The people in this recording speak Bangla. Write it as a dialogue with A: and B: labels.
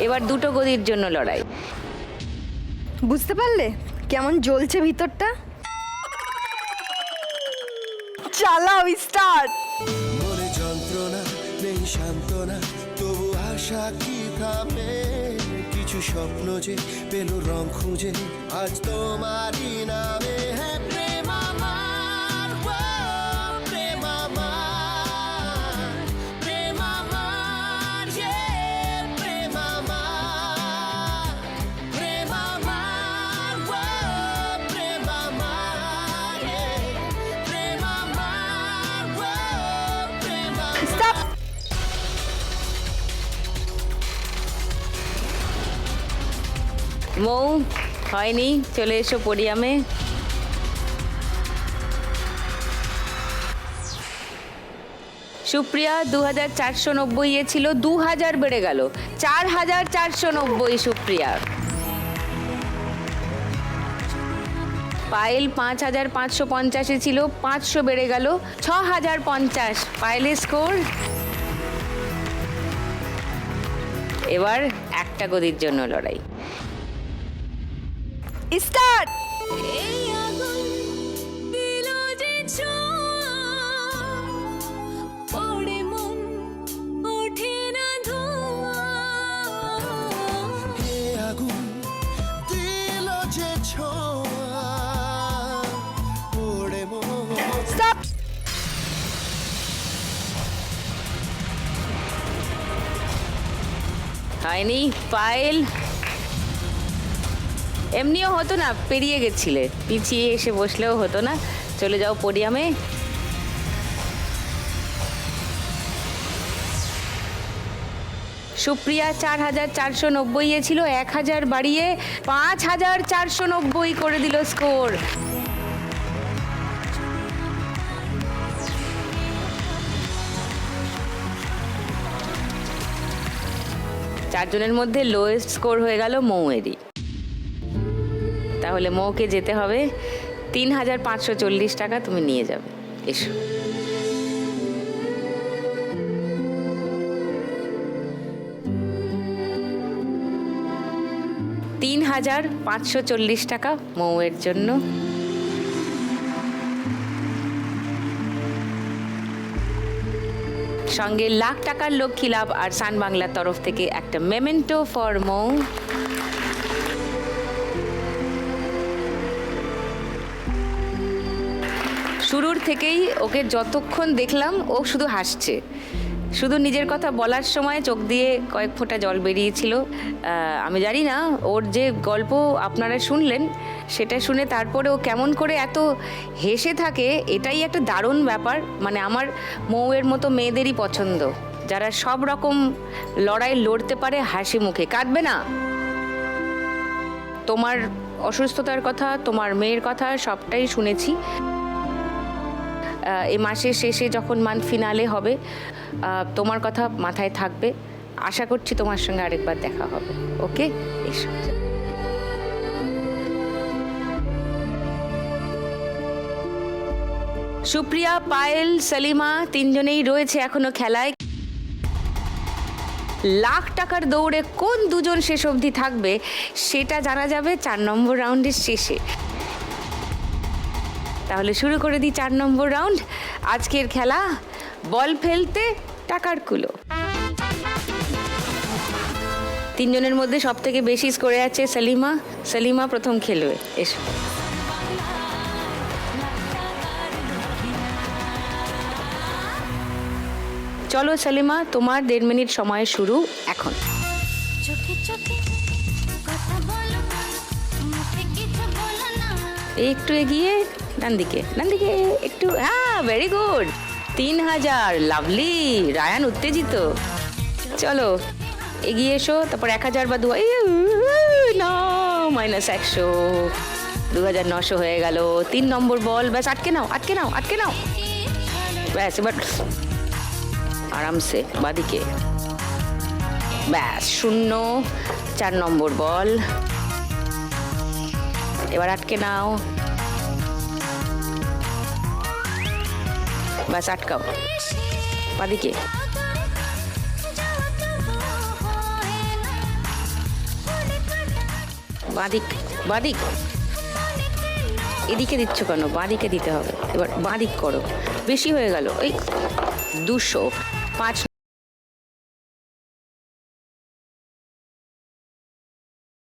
A: এবার দুটো গদির জন্য লড়াই।
B: বুঝতে পারলে কেমন জ্বলছে ভিতরটা? চালাও, স্টার্ট।
C: মনে যন্ত্রণা নেই সান্ত্বনা, তবু আশা কি থামে? কিছু স্বপ্ন যে পেল রং খুঁজে আজ তোমারই নামে। হ্যাঁ প্রেম আমার, ও প্রেম আমার, প্রেম আমার, প্রেম আমার, প্রেম আমার, ও প্রেম আমার, প্রেম আমার, ও প্রেম আমার।
B: স্টপ।
A: মৌ, হয়নি, চলে এসো পোডিয়ামে। সুপ্রিয়া 2490 ছিল, 2000 বেড়ে গেল, 4490 সুপ্রিয়া। পায়েল 5550 ছিল, 500 বেড়ে গেল, 6050 পায়েলের স্কোর। এবার একটা গদির জন্য লড়াই।
B: স্টার্ট। স্টপ।
A: হয়নি পায়েল। এমনিও হতো না, পেরিয়ে গেছিলে, পিছিয়ে এসে বসলেও হতো না। চলে যাও পোডিয়ামে। সুপ্রিয়া 4490 ছিল, 1000 বাড়িয়ে 5490 করে দিল স্কোর। চারজনের মধ্যে লোয়েস্ট স্কোর হয়ে গেল মৌয়েরই। তাহলে মৌকে যেতে হবে 3540 টাকা, তুমি নিয়ে যাবে। এসো। $3540 টাকা মৌয়ের জন্য। সঙ্গে লাখ টাকার লক্ষ্মী লাভ আর সান বাংলার তরফ থেকে একটা মেমেন্টো ফর মৌ। শুরুর থেকেই ওকে যতক্ষণ দেখলাম ও শুধু হাসছে, শুধু নিজের কথা বলার সময় চোখ দিয়ে কয়েক ফোঁটা জল বেরিয়েছিল। আমি জানি না ওর যে গল্প আপনারা শুনলেন সেটা শুনে তারপরে ও কেমন করে এত হেসে থাকে, এটাই একটা দারুণ ব্যাপার। মানে আমার মৌয়ের মতো মেয়েদেরই পছন্দ, যারা সব রকম লড়াই লড়তে পারে হাসি মুখে, কাঁদবে না। তোমার অসুস্থতার কথা, তোমার মেয়ের কথা সবটাই শুনেছি। এই মাসের শেষে যখন মান্থ ফিনালে হবে, তোমার কথা মাথায় থাকবে। আশা করছি তোমার সঙ্গে আরেকবার দেখা হবে। ওকে, এসো। সুপ্রিয়া, পায়েল, সলিমা তিনজনেই রয়েছে এখনো খেলায়। লাখ টাকার দৌড়ে কোন দুজন শেষ অবধি থাকবে সেটা জানা যাবে 4 নম্বর রাউন্ডের শেষে। তাহলে শুরু করে দিই 4 নম্বর রাউন্ড। আজকের খেলা বল ফেলতে টাকার কুলো। তিনজনের মধ্যে সব থেকে বেশি স্কোরে আছে সলিমা। সলিমা প্রথম খেলবে, এসো। চলো সলিমা, তোমার 1.5 মিনিট সময় শুরু এখন। একটু এগিয়ে, ডান দিকে, ডান দিকে একটু। হ্যাঁ, ভেরি গুড। 3000, লাভলি। রায়ান উত্তেজিত। চলো এগিয়ে এসো, তারপর 1000 বা 2000 না, -100, 2900 হয়ে গেল। 3 নম্বর বল, ব্যাস আটকে নাও, আটকে নাও, আটকে নাও, ব্যাস। এবার আরামসে বাদিকে, ব্যাস 0। 4 নম্বর বল, এবার আটকে নাও, ব্যাস আটকাও বাদিকে। বাঁদিক বাঁদিক, এদিকে দিচ্ছ কেন? বাঁদিকে দিতে হবে। এবার বাঁদিক করো, বেশি হয়ে গেল। ওই 200, 5